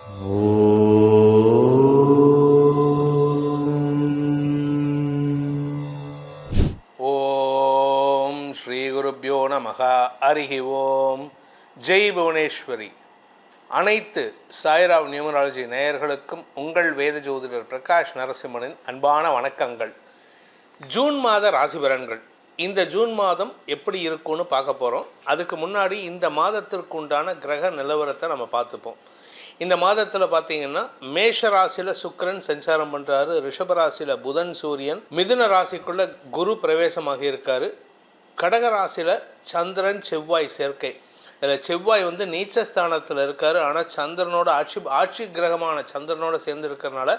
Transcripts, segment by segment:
ஓம் ஸ்ரீ குருப்யோ நமஹ. ஹரிஹி ஓம். ஜெய் புவனேஸ்வரி. அனைத்து சாய்ராவ் நியூமராலஜி நேயர்களுக்கும் உங்கள் வேத ஜோதிடர் பிரகாஷ் நரசிம்மனின் அன்பான வணக்கங்கள். ஜூன் மாத ராசி பலன்கள் இந்த ஜூன் மாதம் எப்படி இருக்கும்னு பார்க்க போகிறோம். அதுக்கு முன்னாடி இந்த மாதத்திற்கு உண்டான கிரக நிலவரத்தை நம்ம பார்த்துப்போம். இந்த மாதத்தில் பார்த்தீங்கன்னா மேஷ ராசியில் சுக்கிரன் சஞ்சாரம் பண்ணுறாரு, ரிஷப ராசியில் புதன் சூரியன், மிதுன ராசிக்குள்ள குரு பிரவேசமாக இருக்காரு, கடக ராசியில் சந்திரன் செவ்வாய் சேர்க்கை. இதில் செவ்வாய் நீச்சஸ்தானத்தில் இருக்கார். ஆனால் சந்திரனோட ஆட்சி கிரகமான சந்திரனோட சேர்ந்து இருக்கிறதுனால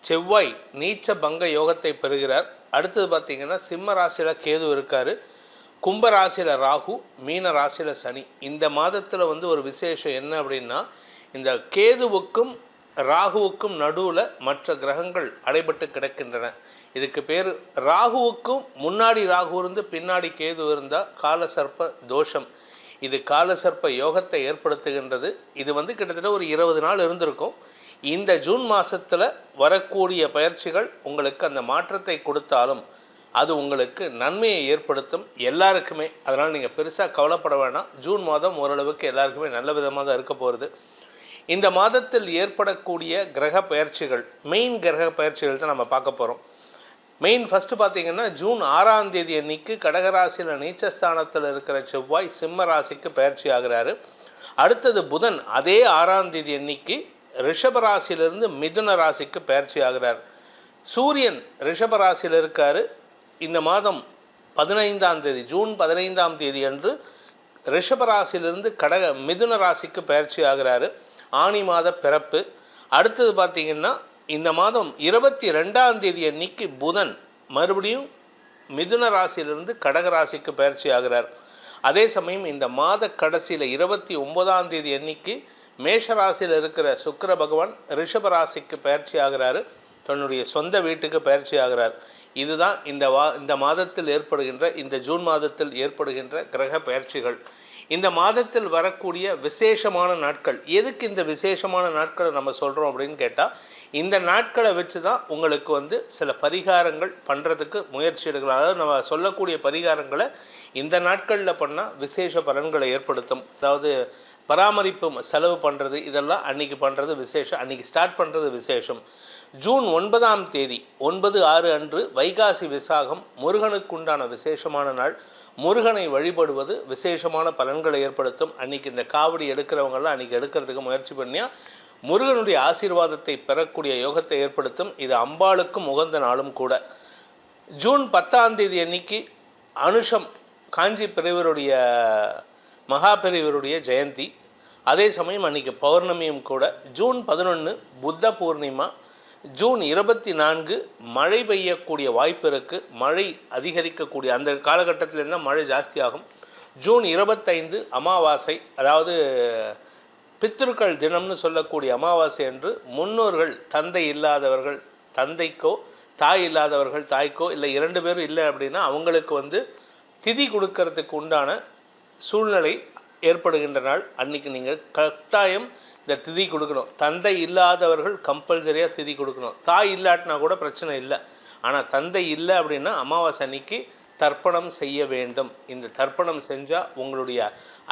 செவ்வாய் நீச்ச பங்க யோகத்தை பெறுகிறார். அடுத்தது பார்த்திங்கன்னா சிம்ம ராசியில் கேது இருக்கார், கும்ப ராசியில் ராகு, மீன ராசியில் சனி. இந்த மாதத்தில் ஒரு விசேஷம் என்ன அப்படின்னா, இந்த கேதுவுக்கும் ராகுவுக்கும் நடுவில் மற்ற கிரகங்கள் அடைபட்டு கிடக்கின்றன. இதுக்கு பேர் ராகுவுக்கும் முன்னாடி ராகு இருந்து பின்னாடி கேது இருந்தால் காலசர்ப்ப தோஷம். இது காலசர்ப்ப யோகத்தை ஏற்படுத்துகின்றது. இது கிட்டத்தட்ட ஒரு 20 நாள் இருந்திருக்கும். இந்த ஜூன் மாதத்தில் வரக்கூடிய பயிற்சிகள் உங்களுக்கு அந்த மாற்றத்தை கொடுத்தாலும் அது உங்களுக்கு நன்மையை ஏற்படுத்தும் எல்லாருக்குமே. அதனால் நீங்கள் பெருசாக கவலைப்பட வேணாம். ஜூன் மாதம் ஓரளவுக்கு எல்லாருக்குமே நல்ல விதமாக தான் இருக்க போகிறது. இந்த மாதத்தில் ஏற்படக்கூடிய கிரக பயிற்சிகள், மெயின் கிரக பயிற்சிகள் தான் நம்ம பார்க்க போகிறோம். மெயின் ஃபஸ்ட்டு பார்த்திங்கன்னா ஜூன் 6ஆம் தேதி அன்னைக்கு கடகராசியில் நீச்சஸ்தானத்தில் இருக்கிற செவ்வாய் சிம்ம ராசிக்கு பயிற்சி ஆகிறாரு. அடுத்தது புதன் அதே 6ஆம் தேதி அன்னைக்கு ரிஷபராசியிலிருந்து மிதுன ராசிக்கு பயிற்சி ஆகிறார். சூரியன் ரிஷபராசியில் இருக்கார். இந்த மாதம் 15ஆம் தேதி ஜூன் 15ஆம் தேதி அன்று ரிஷபராசியிலிருந்து மிதுன ராசிக்கு பயிற்சி ஆகிறாரு. ஆனி மாத பிறப்பு. அடுத்தது பார்த்திங்கன்னா இந்த மாதம் 22ஆம் தேதி அன்னைக்கு புதன் மறுபடியும் மிதுன ராசியிலிருந்து கடக ராசிக்கு பயிற்சி ஆகிறார். அதே சமயம் இந்த மாத கடைசியில் 29ஆம் தேதி அன்னைக்கு மேஷ ராசியில் இருக்கிற சுக்கிர பகவான் ரிஷப ராசிக்கு பயிற்சி ஆகிறாரு, தன்னுடைய சொந்த வீட்டுக்கு பயிற்சி ஆகிறார். இதுதான் இந்த மாதத்தில் ஏற்படுகின்ற, இந்த ஜூன் மாதத்தில் ஏற்படுகின்ற கிரக பயிற்சிகள். இந்த மாதத்தில் வரக்கூடிய விசேஷமான நாட்கள். எதுக்கு இந்த விசேஷமான நாட்களை நம்ம சொல்கிறோம் அப்படின்னு கேட்டால், இந்த நாட்களை வச்சு தான் உங்களுக்கு சில பரிகாரங்கள் பண்ணுறதுக்கு முயற்சி எடுக்கலாம். அதாவது நம்ம சொல்லக்கூடிய பரிகாரங்களை இந்த நாட்களில் பண்ணால் விசேஷ பலன்களை ஏற்படுத்தும். அதாவது பராமரிப்பு செலவு பண்ணுறது, இதெல்லாம் அன்றைக்கி பண்ணுறது விசேஷம், அன்றைக்கி ஸ்டார்ட் பண்ணுறது விசேஷம். ஜூன் 9ஆம் தேதி 9/6 அன்று வைகாசி விசாகம், முருகனுக்குண்டான விசேஷமான நாள். முருகனை வழிபடுவது விசேஷமான பலன்களை ஏற்படுத்தும். அன்றைக்கி இந்த காவடி எடுக்கிறவங்கெல்லாம் அன்றைக்கி எடுக்கிறதுக்கு முயற்சி பண்ணியா முருகனுடைய ஆசீர்வாதத்தை பெறக்கூடிய யோகத்தை ஏற்படுத்தும். இது அம்பாளுக்கும் உகந்த நாளும் கூட. ஜூன் 10ஆம் தேதி அன்னைக்கு அனுஷம் காஞ்சி பெரியவருடைய மகா பெரியவருடைய ஜெயந்தி. அதே சமயம் அன்றைக்கி பௌர்ணமியும் கூட. ஜூன் 11 புத்த பூர்ணிமா. ஜூன் 24 மழை பெய்யக்கூடிய வாய்ப்பு இருக்குது. மழை அதிகரிக்கக்கூடிய அந்த காலகட்டத்தில் இருந்தால் மழை ஜாஸ்தியாகும். ஜூன் 25 அமாவாசை, அதாவது பித்ருக்கள் தினம்னு சொல்லக்கூடிய அமாவாசை அன்று முன்னோர்கள், தந்தை இல்லாதவர்கள் தந்தைக்கோ, தாய் இல்லாதவர்கள் தாய்க்கோ, இல்லை 2 பேரும் இல்லை அப்படின்னா அவங்களுக்கு திதி கொடுக்கறதுக்கு உண்டான சூழ்நிலை ஏற்படுகின்ற நாள். அன்றைக்கி நீங்கள் கட்டாயம் இந்த திதி கொடுக்கணும். தந்தை இல்லாதவர்கள் கம்பல்சரியாக திதி கொடுக்கணும். தாய் இல்லாட்டினா கூட பிரச்சனை இல்லை. ஆனால் தந்தை இல்லை அப்படின்னா அமாவாசை அன்னைக்கு தர்ப்பணம் செய்ய வேண்டும். இந்த தர்ப்பணம் செஞ்சால் உங்களுடைய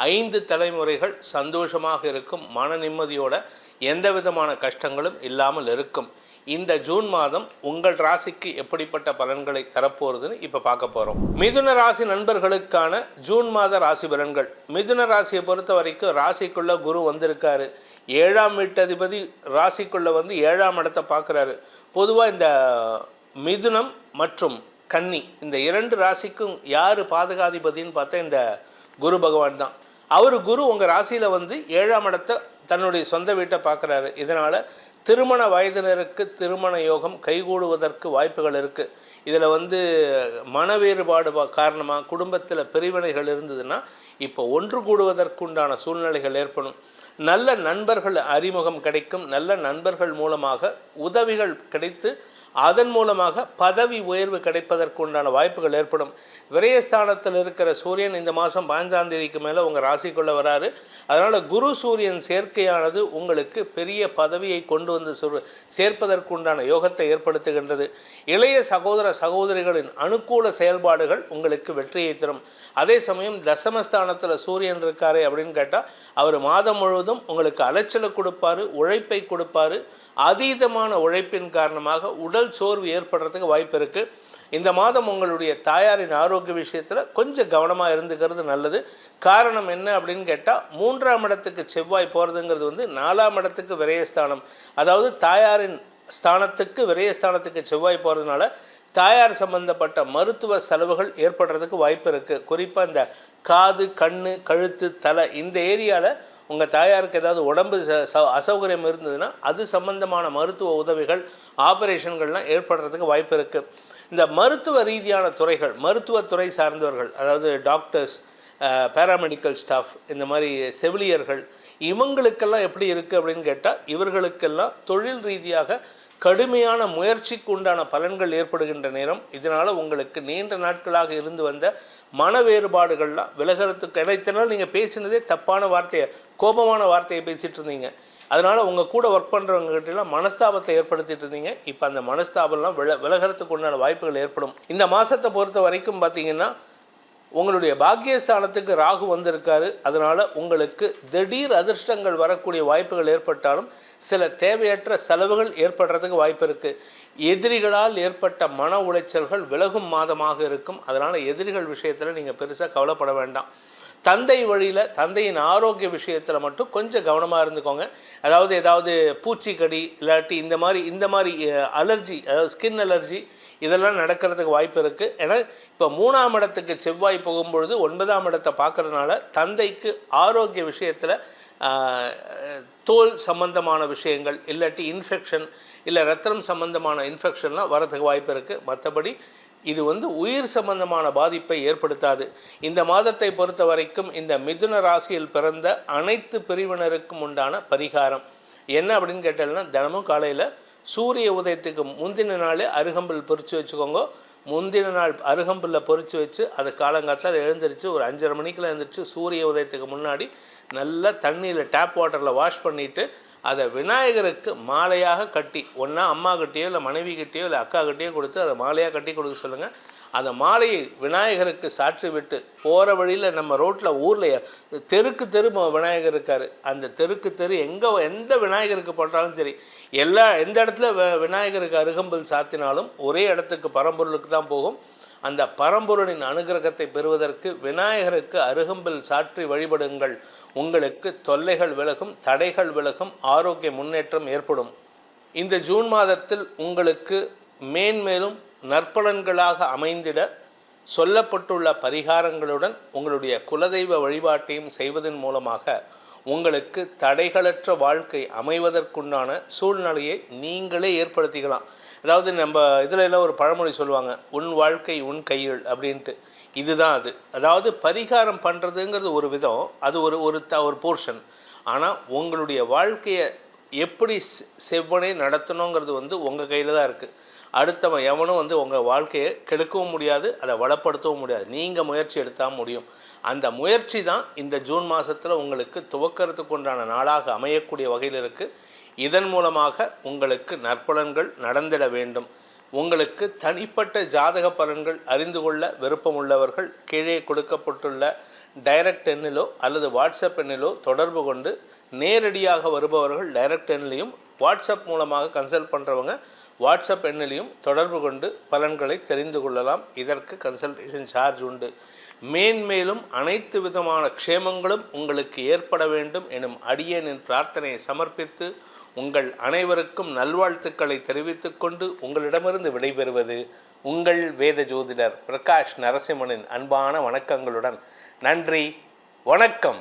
5 தலைமுறைகள் சந்தோஷமாக இருக்கும். மன நிம்மதியோட எந்த விதமான கஷ்டங்களும் இல்லாமல் இருக்கும். இந்த ஜூன் மாதம் உங்கள் ராசிக்கு எப்படிப்பட்ட பலன்களை தரப்போகிறதுன்னு இப்போ பார்க்க போகிறோம். மிதுன ராசி நண்பர்களுக்கான ஜூன் மாத ராசி பலன்கள். மிதுன ராசியை பொறுத்த வரைக்கும் ராசிக்குள்ளே குரு வந்திருக்காரு. 7ஆம் வீட்டதிபதி ராசிக்குள்ளே 7ஆம் இடத்தை பார்க்குறாரு. பொதுவாக இந்த மிதுனம் மற்றும் கன்னி இந்த 2 ராசிக்கும் யார் பாதகாதிபதின்னு பார்த்தா இந்த குரு பகவான் தான். குரு உங்கள் ராசியில் 7ஆம் இடத்தை தன்னுடைய சொந்த வீட்டை பார்க்குறாரு. இதனால் திருமண வயதினருக்கு திருமண யோகம் கைகூடுவதற்கு வாய்ப்புகள் இருக்குது. இதில் மன வேறுபாடு காரணமாக குடும்பத்தில் பிரிவினைகள் இருந்ததுன்னா இப்போ ஒன்று கூடுவதற்குண்டான சூழ்நிலைகள் ஏற்படும். நல்ல நண்பர்கள் அறிமுகம் கிடைக்கும். நல்ல நண்பர்கள் மூலமாக உதவிகள் கிடைத்து அதன் மூலமாக பதவி உயர்வு கிடைப்பதற்கு உண்டான வாய்ப்புகள் ஏற்படும். விரயஸ்தானத்தில் இருக்கிற சூரியன் இந்த மாதம் 15ஆம் தேதிக்கு மேலே உங்கள் ராசிக்குள்ளே வராரு. அதனால் குரு சூரியன் சேர்க்கையானது உங்களுக்கு பெரிய பதவியை கொண்டு வந்து சேர்ப்பதற்கு உண்டான யோகத்தை ஏற்படுத்துகின்றது. இளைய சகோதர சகோதரிகளின் அனுகூல செயல்பாடுகள் உங்களுக்கு வெற்றியை தரும். அதே சமயம் தசமஸ்தானத்தில் சூரியன் இருக்காரு அப்படின்னு கேட்டால் அவர் மாதம் முழுவதும் உங்களுக்கு அலைச்சலை கொடுப்பாரு, உழைப்பை கொடுப்பாரு. அதீதமான உழைப்பின் காரணமாக உடல் சோர்வு ஏற்படுறதுக்கு வாய்ப்பு இருக்குது. இந்த மாதம் உங்களுடைய தாயாரின் ஆரோக்கிய விஷயத்தில் கொஞ்சம் கவனமாக இருந்துக்கிறது நல்லது. காரணம் என்ன அப்படின்னு கேட்டால் 3ஆம் இடத்துக்கு செவ்வாய் போகிறதுங்கிறது வந்து 4ஆம் இடத்துக்கு விரயஸ்தானம், அதாவது தாயாரின் ஸ்தானத்துக்கு விரயஸ்தானத்துக்கு செவ்வாய் போகிறதுனால தாயார் சம்பந்தப்பட்ட மருத்துவ செலவுகள் ஏற்படுறதுக்கு வாய்ப்பு இருக்குது. குறிப்பாக இந்த காது, கண், கழுத்து, தலை இந்த ஏரியாவில் உங்கள் தாயாருக்கு ஏதாவது உடம்பு அசௌகரியம் இருந்ததுன்னா அது சம்பந்தமான மருத்துவ உதவிகள், ஆப்ரேஷன்கள்லாம் ஏற்படுறதுக்கு வாய்ப்பு இருக்குது. இந்த மருத்துவ ரீதியான துறைகள், மருத்துவத்துறை சார்ந்தவர்கள், அதாவது டாக்டர்ஸ், பேராமெடிக்கல் ஸ்டாஃப், இந்த மாதிரி செவிலியர்கள், இவங்களுக்கெல்லாம் எப்படி இருக்குது அப்படின்னு கேட்டால் இவர்களுக்கெல்லாம் தொழில் ரீதியாக கடுமையான முயற்சிக்கு உண்டான பலன்கள் ஏற்படுகின்ற நேரம். இதனால் உங்களுக்கு நீண்ட நாட்களாக இருந்து வந்த மன வேறுபாடுகள்லாம் விலகிறதுக்கு இணைத்தனால் நீங்கள் பேசினதே தப்பான வார்த்தையை, கோபமான வார்த்தையை பேசிகிட்டு இருந்தீங்க. அதனால் உங்கள் கூட ஒர்க் பண்ணுறவங்ககிட்டலாம் மனஸ்தாபத்தை ஏற்படுத்திட்டு இருந்தீங்க. இப்போ அந்த மனஸ்தாபம்லாம் விலகிறதுக்கு உண்டான வாய்ப்புகள் ஏற்படும். இந்த மாதத்தை பொறுத்த வரைக்கும் பார்த்திங்கன்னா உங்களுடைய பாக்கியஸ்தானத்துக்கு ராகு வந்திருக்காரு. அதனால் உங்களுக்கு திடீர் அதிர்ஷ்டங்கள் வரக்கூடிய வாய்ப்புகள் ஏற்பட்டாலும் சில தேவையற்ற செலவுகள் ஏற்படுறதுக்கு வாய்ப்பு இருக்குது. எதிரிகளால் ஏற்பட்ட மன உளைச்சல்கள் விலகும் மாதமாக இருக்கும். அதனால் எதிரிகள் விஷயத்தில் நீங்கள் பெருசாக கவலைப்பட வேண்டாம். தந்தை வழியில், தந்தையின் ஆரோக்கிய விஷயத்தில் மட்டும் கொஞ்சம் கவனமாக இருந்துக்கோங்க. அதாவது ஏதாவது பூச்சிக்கடி இல்லாட்டி இந்த மாதிரி அலர்ஜி, அதாவது ஸ்கின் அலர்ஜி இதெல்லாம் நடக்கிறதுக்கு வாய்ப்பு இருக்குது. ஏன்னா இப்போ 3ஆம் இடத்துக்கு செவ்வாய் போகும்பொழுது 9ஆம் இடத்தை பார்க்குறதுனால தந்தைக்கு ஆரோக்கிய விஷயத்தில் தோல் சம்பந்தமான விஷயங்கள் இல்லாட்டி இன்ஃபெக்ஷன் இல்லை ரத்தம் சம்பந்தமான இன்ஃபெக்ஷன்லாம் வரதுக்கு வாய்ப்பு இருக்குது. மற்றபடி இது வந்து உயிர் சம்பந்தமான பாதிப்பை ஏற்படுத்தாது. இந்த மாதத்தை பொறுத்த வரைக்கும் இந்த மிதுன ராசியில் பிறந்த அனைத்து பிரிவினருக்கும் உண்டான பரிகாரம் என்ன அப்படின்னு கேட்டாலும், தினமும் காலையில் சூரிய உதயத்துக்கு முந்தின நாள் அருகம்புல் பொறிச்சு வச்சுக்கோங்க. முந்தின நாள் அருகம்புல்லை பொறிச்சு வச்சு அதை காலங்காத்தால் எழுந்திரிச்சு ஒரு 5:30 மணிக்கெலாம் எழுந்திரிச்சு சூரிய உதயத்துக்கு முன்னாடி நல்லா தண்ணியில் டேப் வாட்டரில் வாஷ் பண்ணிவிட்டு அதை விநாயகருக்கு மாலையாக கட்டி, ஒன்றா அம்மாக்கிட்டேயோ இல்லை மனைவிக்கிட்டேயோ இல்லை அக்காக்கிட்டேயோ கொடுத்து அதை மாலையாக கட்டி கொடுக்க சொல்லுங்கள். அந்த மாலையை விநாயகருக்கு சாற்றி விட்டு போகிற வழியில் நம்ம ரோட்டில் ஊரில் தெருக்கு தெரு விநாயகர் இருக்கார். அந்த தெருக்கு தெரு எந்த விநாயகருக்கு போட்டாலும் சரி, எந்த இடத்துல விநாயகருக்கு அருகம்புல் சாத்தினாலும் ஒரே இடத்துக்கு பரம்பொருளுக்கு தான் போகும். அந்த பரம்பொருளின் அனுகிரகத்தை பெறுவதற்கு விநாயகருக்கு அருகம்புல் சாற்றி வழிபடுங்கள். உங்களுக்கு தொல்லைகள் விலகும், தடைகள் விலகும், ஆரோக்கிய முன்னேற்றம் ஏற்படும். இந்த ஜூன் மாதத்தில் உங்களுக்கு மேன்மேலும் நற்பலன்களாக அமைந்திட சொல்லப்பட்டுள்ள பரிகாரங்களுடன் உங்களுடைய குலதெய்வ வழிபாட்டையும் செய்வதன் மூலமாக உங்களுக்கு தடைகளற்ற வாழ்க்கை அமைவதற்குண்டான சூழ்நிலையை நீங்களே ஏற்படுத்திக்கலாம். அதாவது நம்ம இதில் எல்லாம் ஒரு பழமொழி சொல்லுவாங்க, உன் வாழ்க்கை உன் கையில் அப்படின்ட்டு. இதுதான் அது. அதாவது பரிகாரம் பண்ணுறதுங்கிறது ஒரு விதம், அது ஒரு போர்ஷன். ஆனால் உங்களுடைய வாழ்க்கையை எப்படி செவ்வனே நடத்தணுங்கிறது வந்து உங்கள் கையில் தான் இருக்குது. அடுத்தவன் எவனும் வந்து உங்கள் வாழ்க்கையை கெடுக்கவும் முடியாது, அதை வளப்படுத்தவும் முடியாது. நீங்கள் முயற்சி எடுத்தால் முடியும். அந்த முயற்சி தான் இந்த ஜூன் மாதத்தில் உங்களுக்கு துவக்கிறதுக்கு உண்டான நாளாக அமையக்கூடிய வகையில் இருக்குது. இதன் மூலமாக உங்களுக்கு நற்பலன்கள் நடந்திட வேண்டும். உங்களுக்கு தனிப்பட்ட ஜாதக பலன்கள் அறிந்து கொள்ள விருப்பமுள்ளவர்கள் கீழே கொடுக்கப்பட்டுள்ள டைரக்ட் எண்ணிலோ அல்லது வாட்ஸ்அப் எண்ணிலோ தொடர்பு கொண்டு, நேரடியாக வருபவர்கள் டைரக்ட் எண்ணிலையும், வாட்ஸ்அப் மூலமாக கன்சல்ட் பண்ணுறவங்க வாட்ஸ்அப் எண்ணிலையும் தொடர்பு கொண்டு பலன்களை தெரிந்து கொள்ளலாம். இதற்கு கன்சல்டேஷன் சார்ஜ் உண்டு. மேன்மேலும் அனைத்து விதமான க்ஷேமங்களும் உங்களுக்கு ஏற்பட வேண்டும் எனும் அடியேனின் பிரார்த்தனையை சமர்ப்பித்து உங்கள் அனைவருக்கும் நல்வாழ்த்துக்களை தெரிவித்துக் கொண்டு உங்களிடமிருந்து விடைபெறுவது உங்கள் வேத ஜோதிடர் பிரகாஷ் நரசிம்மனின் அன்பான வணக்கங்களுடன். நன்றி, வணக்கம்.